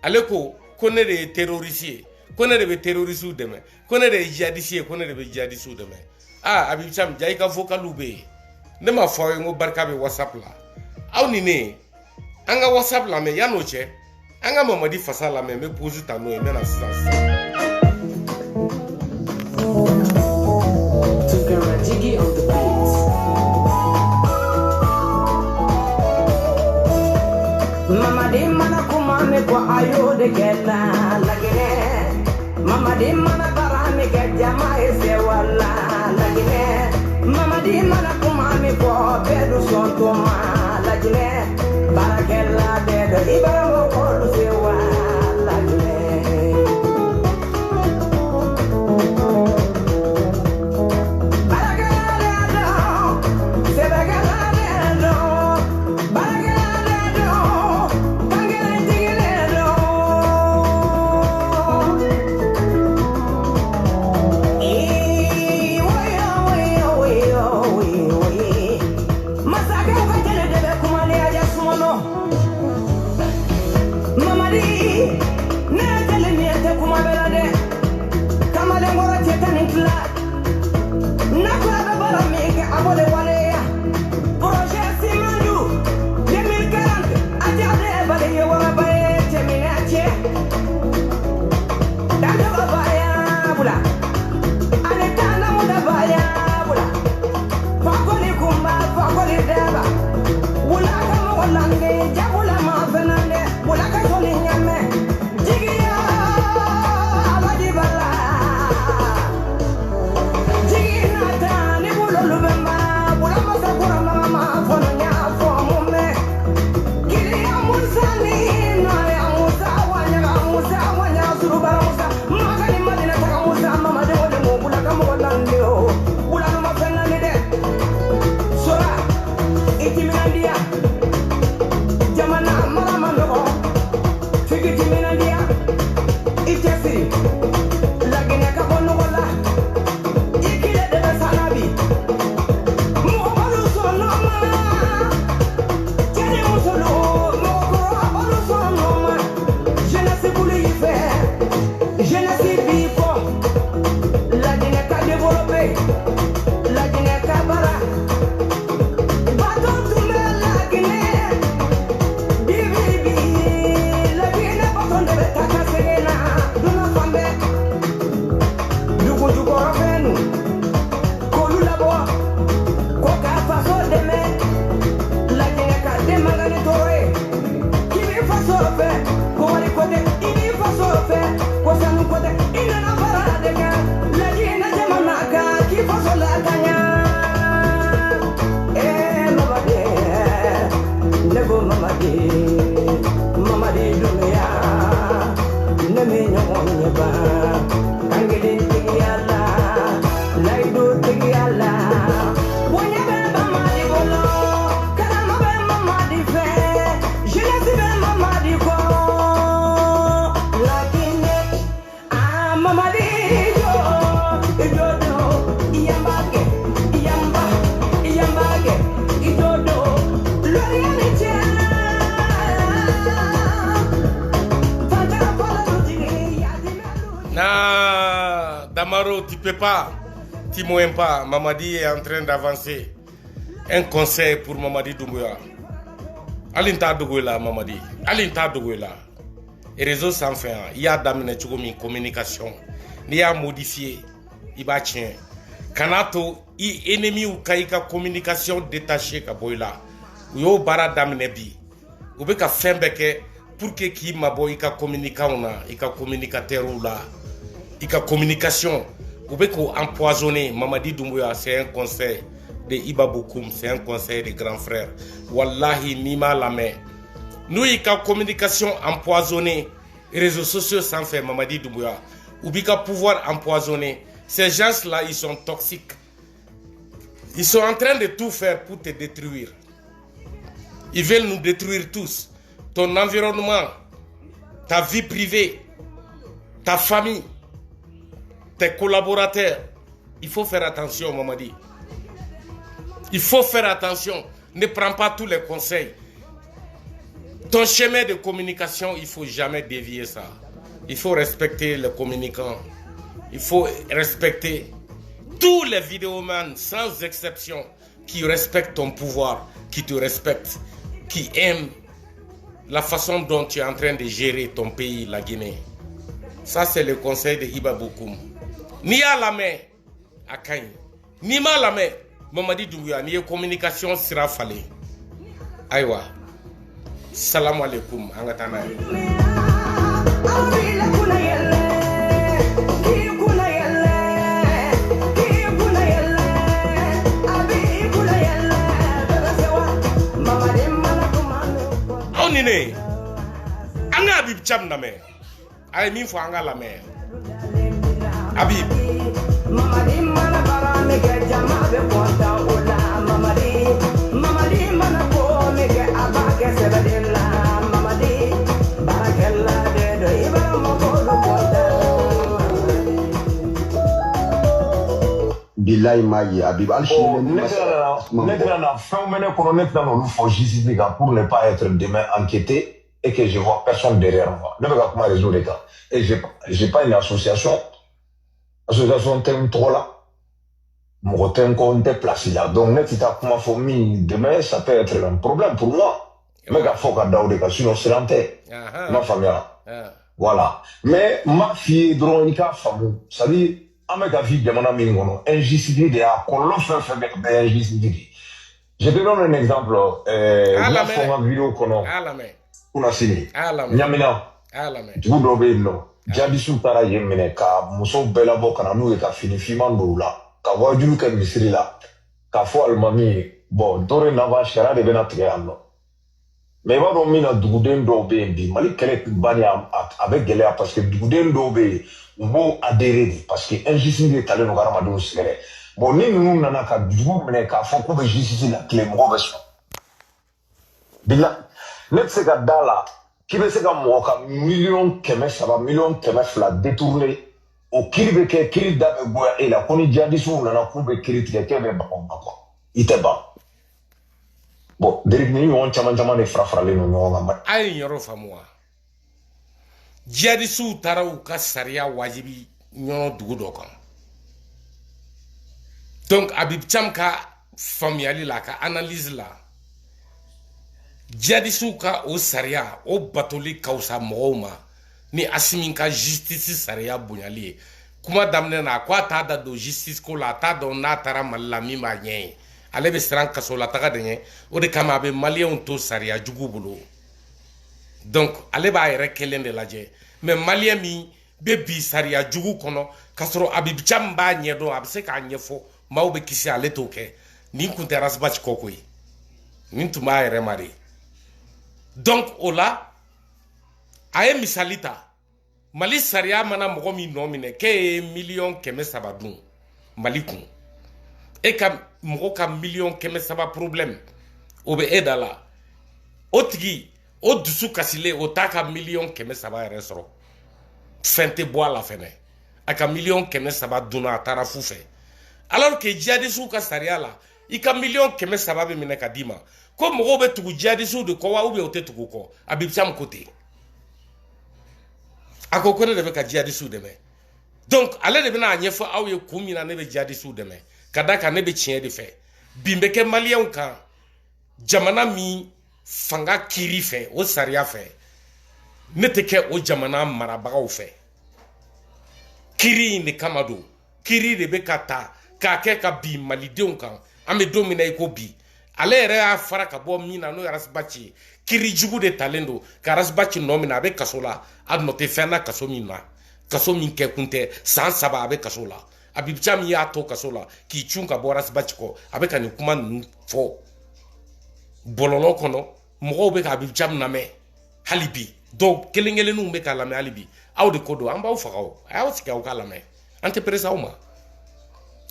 Aleko, connaît des terroristes, connaît des terroristes ou demain, connaît des djihadistes, connaît des djihadistes ou demain. Ah, Abib Cham, jai ka vocal ube. Ne ma foye ngo barka be WhatsApp la. Aw ni ne. Anga WhatsApp la me yano che. Anga Mamadi fasa la me pose ta no e me na sasa. Jiggy on the beats. Mamadi mana kumane kwa ayo de gela lagine. Mamadi mana barame ke jama ese wala lagine. Mamadi mana kumame ko bedu son toma lagine. Barakella de ibara ko se wala lagine. Mamadi Mamadi dunya neme nyonye ba kangele tigala laido tigala wonya be mamadi bolo kalama be mamadi fe jeunesse be mamadi ko lakine mamadi jo idodo iyambage idodo loriane chela Na Damaro, tu peux pas, tu m'aimes pas. Mamadi est en train d'avancer. Un conseil pour Mamadi Doumbouya. Alinta Dougoula, Mamadi. Alinta Dougoula. Et réseau sans fin, il y a d'amener une communication. Il y a modifié. Il va tiens. Kanato, il ennemi ou kaika communication détachée kaboila. Yo bara d'amener bi. Ou be ka fembeke pour que qui mabo ika communicant ika communicateur ou là. Ika communication. Ou be ko empoisonner. Mamadi Doumbouya, c'est un conseil de Iba Bokoum, c'est un conseil des grands frères. Wallahi, nima la main. Nous, ika communication empoisonnée, réseaux sociaux sans faire, Mamadi Doumbouya. Ou bika pouvoir empoisonner. Ces gens-là, ils sont toxiques. Ils sont en train de tout faire pour te détruire. Ils veulent nous détruire tous. Ton environnement, ta vie privée, ta famille, tes collaborateurs. Il faut faire attention, Mamadi. Il faut faire attention. Ne prends pas tous les conseils. Ton chemin de communication, il ne faut jamais dévier ça. Il faut respecter les communicants. Il faut respecter tous les vidéomans, sans exception, qui respectent ton pouvoir, qui te respectent, qui aiment la façon dont tu es en train de gérer ton pays, la Guinée. Ça, c'est le conseil de Iba Bokoum. Ni à la main, à Kany. Ni mal la main, Mamadi Doumbouya, ni communication sera fallée. Aïwa. Salam alaikum, Angatana. Nine anga Habib Thiam na me ay min fo anga la me Habib Mamadi mana bara me ke jama be konta ola Mamadi mana ko me ke abake sebedela Mamadi barakella de do ibara mo ko do konta Billahi Magi Habib Maintenant, pour ne pas être demain enquêté et que je vois personne derrière moi. Ne me regarde pas résoudre les cas. Et j'ai pas une association. Association thème trop là. Mon thème qu'on est placé là. Donc, net, il a comment famille demain, ça peut être un problème pour moi. Mais il faut qu'on ait des cas, sinon c'est l'enterre. Ma famille là. Voilà. Mais ma fille, drôle, il a famille. Ça dit, Ameka fi jamana min kono injustice de a kolon fait be injustice. Je te donne un exemple la forme vidéo kono kuna sini nyamina du do be no jadi su tara yemene ka muso bela bo kana nu ka fini fimando la ka wajulu ka misiri la ka fo almami bon dore na va shara de bena trianno mais va do mina duguden do be bi mali kele bani avec gelea parce que duguden do be bon adhérer parce que injustice est allé nous garder segere bon ni nous nana ka dugu mene ka fo ko be justice la clé mo be so bila net se ka dala ki be se ka mo ka million keme saba million keme fla détourné o kiri be ke kiri da be boya et la koni jadi su nana ko be kiri tike ke be ba ko ite ba bon derek ni on chama de frafra le no ngama ay yoro famwa Jihadisu tara u ka sariya wajibi ɲɔgɔn dugu dɔ kan. Donc Habib Thiam ka faamuyali la, ka analyse la, jihadisu ka o sariya o batoli ka wusa mɔgɔw ma ni Asimi ka justice sariya bonyali ye. Kuma daminɛ na ko a t'a da don justice ko la, a t'a dɔn n'a taara Mali la min b'a ɲɛ ye. Ale bɛ siran kaso la taga de ɲɛ. O de kama a bɛ maliyɛnw to sariya jugu bolo. Donc ale b'a yɛrɛ kelen de lajɛ. Mais malien min bɛ bi sariya jugu kɔnɔ k'a sɔrɔ Habib Thiam b'a ɲɛdɔn, a bɛ se k'a ɲɛfɔ maaw bɛ kisi ale t'o kɛ. Nin kun tɛ Rasbach kɔ koyi. Nin tun b'a yɛrɛ ma de. Donc o la a ye misali ta Mali sariya mana mɔgɔ min nɔ minɛ k'e ye $1,300,000 dun Mali kun e ka mɔgɔ ka $1,300,000 problème o bɛ e da la o tigi o dusu kasilen o t'a ka $1,300,000 yɛrɛ sɔrɔ fɛn tɛ bɔ a la fɛnɛ a ka $1,300,000 dunna a taara fu fɛ alors que djihadistes ka sariya la i ka $1,300,000 bɛ minɛ ka d'i ma ko mɔgɔw bɛ tugu djihadistes de kɔ wa ou bien o tɛ tugu kɔ Habib Thiam ko ten a ko ne de bɛ ka djihadistes dɛmɛ donc ale de bɛna a ɲɛfɔ aw ye kun min na ne bɛ djihadistes dɛmɛ ka da kan ne bɛ tiɲɛ de fɛ bin bɛ kɛ maliyɛnw kan jamana min fanga kiri fɛ o sariya fɛ ne tɛ kɛ o jamana marabagaw fɛ kiri in de kama don kiri de bɛ ka ta k'a kɛ ka bin malidenw kan an bɛ don min na i ko bi ale yɛrɛ y'a fara ka bɔ min na n'o ye Arasibaci ye kiri jugu de talen don ka Arasibaci nɔ minɛ a bɛ kaso la a nɔ tɛ fɛn na kaso min na kaso min kɛ kun tɛ san 3 a bɛ kaso la Habib Thiam y'a to kaso la k'i cun ka bɔ Arasibaci kɔ a bɛ ka nin kuma ninnu fɔ bɔlɔlɔ kɔnɔ mɔgɔw bɛ ka Habib Thiam lamɛn hali bi dɔw kelen-kelenninw bɛ k'a lamɛn hali bi aw de ko don an b'aw faga o a y'aw sigi aw k'a lamɛn an tɛ perese aw ma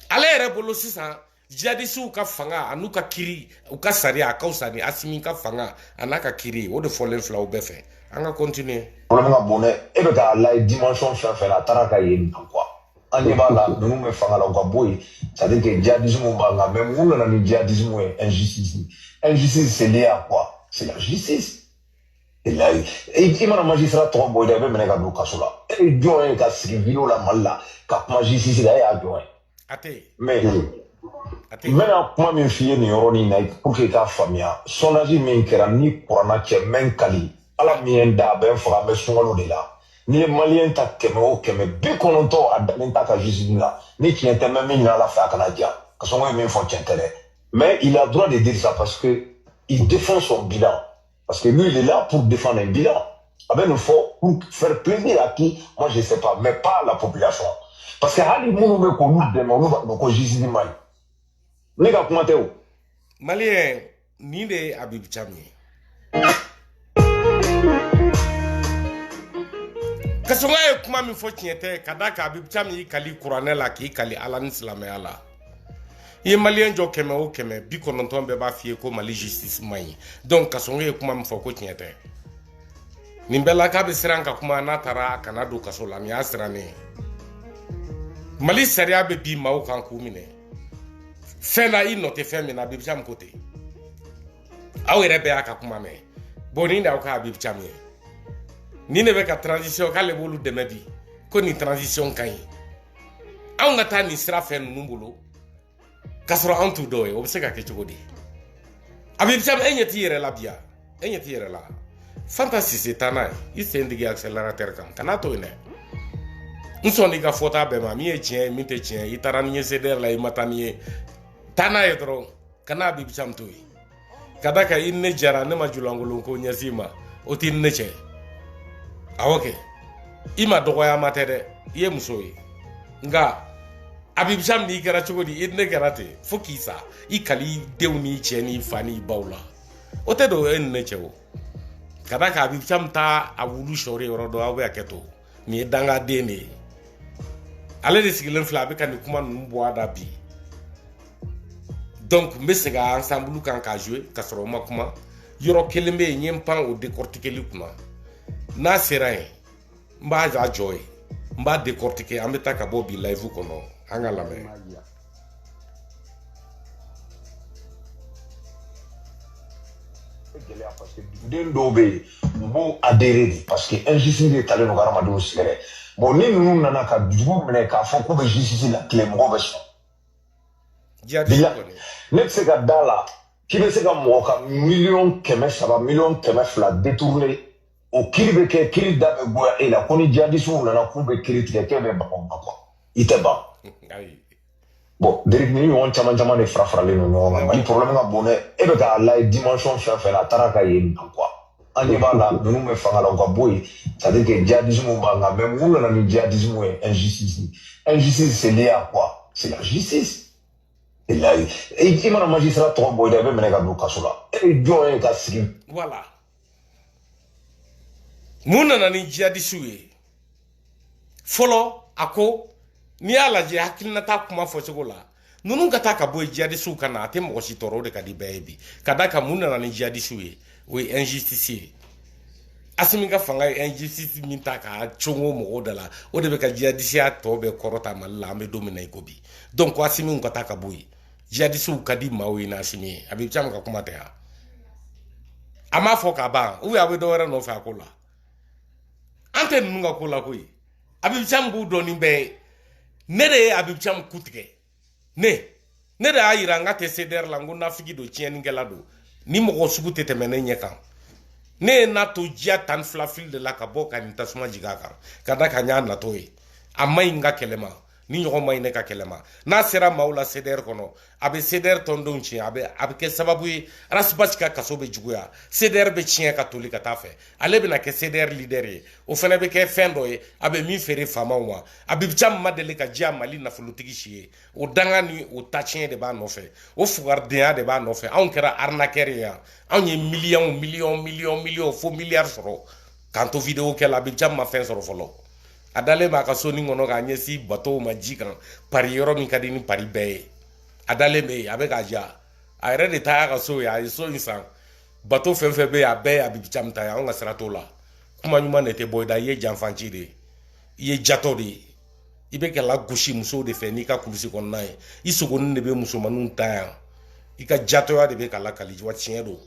ale yɛrɛ bolo sisan djihadistes ka fanga a n'u ka kiri u ka sariya a ka fisa ni Asimi ka fanga a n'a ka kiri o de fɔlen filɛ aw bɛɛ fɛ an ka continuer problème ka bon dɛ e bɛ k'a layɛ dimension fɛn fɛn na a taara ka yen dan quoi an ɲɛ b'a la ninnu bɛ fanga la u ka bɔ yen c'est à dire que djihadisme b'a la mais mun nana ni djihadisme ye injustice c'est lié à quoi c'est la justice i mana magistrat tɔgɔ bɔ i da i bɛ minɛ ka don kaso la e ye jɔn ye ka sigi vidéo la Mali la ka kuma justice la e y'a jɔn ye mais n bɛna kuma min f'i ye nin yɔrɔnin na pour que i k'a faamuya sondage min kɛra ni kuranna cɛ mɛn kali ala min ye n da a bɛ n faga an bɛ sunkalo de la n'i ye maliyɛn ta 100 o 100 90 a dalen ta ka justice la ni tiɲɛ tɛ mɛ min ɲin'a la fɛ a kana diya ka sɔn ko ye min fɔ tiɲɛ tɛ dɛ mais il a droit de dire ça parce que il défend son bilan parce que lui il est là pour défendre un bilan avec nous faut pour faire plaisir à qui moi je sais pas mais pas à la population parce que hali minnu bɛ k'olu dɛmɛ olu b'a dɔn ko justice man ɲi ne ka kuma tɛ o maliyɛn nin de ye Habib Thiam ye kasɔnga ye kuma min fɔ tiɲɛ tɛ ka da kan Habib Thiam y'i kali kuranɛ la k'i kali ala ni silamɛya la i ye maliyɛn jɔ 100 o 100 90 bɛɛ b'a f'i ye ko Mali justice man ɲi donc kasɔnga ye kuma min fɔ ko tiɲɛ tɛ nin bɛɛ la k'a bɛ siran ka kuma n'a taara kana don kaso la nin y'a sirannen ye Mali sariya bɛ bi maaw kan k'u minɛ fɛn na i nɔ tɛ fɛn min na Habib Thiam ko ten aw yɛrɛ bɛɛ y'a ka kuma mɛn bon nin de y'aw ka Habib Thiam ye nin de bɛ ka transition k'ale b'olu dɛmɛ bi ko nin transition ka ɲi anw ka taa nin sira fɛ ninnu bolo k'a sɔrɔ anw t'u dɔw ye o bɛ se ka kɛ cogo di Habib Thiam e ɲɛ t'i yɛrɛ la bi ya e ɲɛ t'i yɛrɛ la Fanta Sise taa n'a ye i sen digi accélérateur kan kana to yen dɛ n sɔn n'i ka fɔta bɛɛ ma min ye tiɲɛ ye min tɛ tiɲɛ ye i taara ni ye CDR la i ma taa ni ye taa n'a ye dɔrɔn kana Habib Thiam to yen ka da kan i ni ne jɛra ne ma julankolon ko ɲɛsin ma o t'i ni ne cɛ awɔ kɛ i ma dɔgɔyama tɛ dɛ i ye muso ye nka Habib Thiam n'i kɛra cogo di i ni ne kɛra ten fo k'i sa i kali i denw n'i cɛ n'i fa n'i baw la o tɛ don e ni ne cɛ o ka da kan Habib Thiam taa a wulu sɔɔri yɔrɔ dɔ aw bɛ hakɛ to nin ye dangaden de ye ale de sigilen filɛ a bɛ ka nin kuma ninnu bɔ a da bi donc n bɛ segin ensemble kan k'a jouer ka sɔrɔ o ma kuma yɔrɔ kelen bɛ yen n ye n pan o décortiquer kunna n'a sera yen n b'a jɔ yen n b'a décortiquer an bɛ taa ka bɔ bi live kɔnɔ an ka lamɛn. Parce que den dɔw bɛ yen u b'o adhérer de parce que injustice de talen don ka hadamadenw sɛgɛrɛ bon ni ninnu nana ka dugu minɛ k'a fɔ k'u bɛ justice la tile mɔgɔw bɛ sɔn ne bɛ se ka da la k'i bɛ se ka mɔgɔ ka $1,300,000 $1,200,000 détourner o kiiri bɛ kɛ kiiri da bɛ goya e la ko ni djihadistes nana k'u bɛ kiiri tigɛ k'e bɛ ban o ma quoi i tɛ ban bon Derek ni ɲɔgɔn caman caman de fara faralen don ɲɔgɔn kan Mali problème ka bon dɛ e bɛ k'a layɛ dimension fɛn fɛn na a taara ka yen dan quoi an ɲɛ b'a la ninnu bɛ fanga la u ka bɔ yen c'est à dire que djihadisme b'a la mais mun nana ni djihadisme ye injustice c'est lié à quoi c'est la justice i mana magistrat tɔgɔ bɔ i da i bɛ minɛ ka don kaso la e ye jɔn ye ka sigi voilà Muna na ni jihadisu ye folo ako ni ala je hakilina ta kuma fo sogola nunu kata ka boy jihadisu kana ate mo si toro de kadi baby kadaka muna na ni jihadisu ye we injustice asimi ka fanga injustice min ta ka chongo mo dala o de be ka jihadisu ya to be korota malla me domina ikobi donc asimi kata ka boy jihadisu kadi mawe na asimi abi chama ka kuma ta ama fo ka ba u ya we do wera no fa kola ante nunga kola koy abib cham bu doni be nere abib cham kutige ne ayira ngate seder la ngona figi do chien ngela do ni mo ko sugu tete mene nyeka ne na to jia tan flafil de la kaboka ni tasuma jigaka kada kanya na toy amay nga kelema ni nyogo may ne ka kelema na sera maula seder kono abe seder tondon chi abe ke sababu rasbachka kasobe juguya seder be chien katolika tafe alebe na ke seder leader o fene be ke fendo abe mi fere fama wa abe jam madele ka jia mali na fulutigi chie o dangani o tachien de ba no fe o fugardia de ba no fe on kera arnaqueria on ye million fo milliard soro kanto video ke la be jam ma fen soro folo adale ma ka soni ngono ga nyesi bato ma jikan pari yoro mi kadini pari be adale me abe ka ja ayre de ta ka so ya so insan bato fenfe be abe abibcham ta ya nga srato la kuma nyuma nete boyda ye janfanchi de ye jato de ibe ke la gushi muso de fe ni ka kulisi kon nai isugo ne be muso manun ta ya ika jato ya de be kala kaliji wa chiendo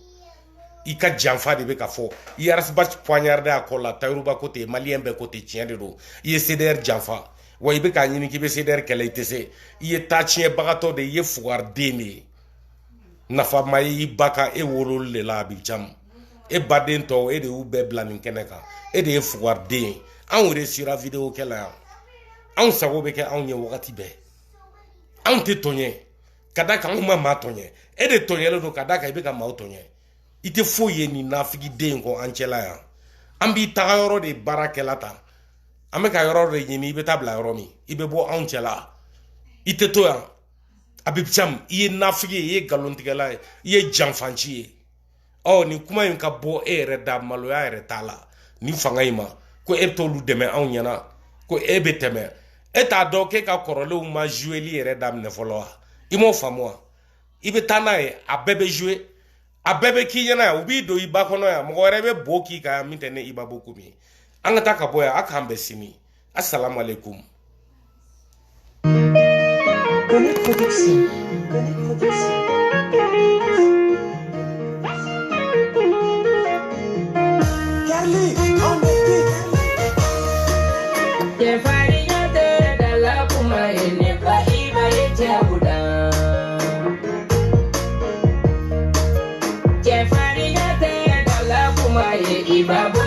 ika janfa de be ka fo yaras bach poignarde akola tayruba côté malien be côté chiende do ye ceder janfa wa ibe ka nyini ki be ceder kele tese ye ta chien bagato de ye fuar demi nafa mai baka e woro le la bi jam e baden to e de ube blamin keneka e de fuar de an re sira video kela an sago be ke an ye wakati be an te tonye kadaka an ma tonye e de tonye lo kadaka ibe ka ma tonye ite foye ni nafigi den ko anchela ya ambi tagayoro de barakelata ameka yoro de nyini be tabla yoro mi ibe bo anchela ite to ya abibcham iye nafigi iye galontigela iye janfanchi o ni kuma yin ka bo ere da malo ya ere tala ni fangaima ko e tolu deme anyana ko e beteme eta do ke ka korole u ma joueli ere dam ne folo imo famwa ibe tanae abebe jouer abebe ki yana ubi do iba kono ya mo rebe boki ka mitene iba bokumi angata ka boya akambe sini assalamu alaikum Connect Production. Charlie on the beat. Jefari de dala kuma ene ka iba ejabuda. Jefari de dala kuma iba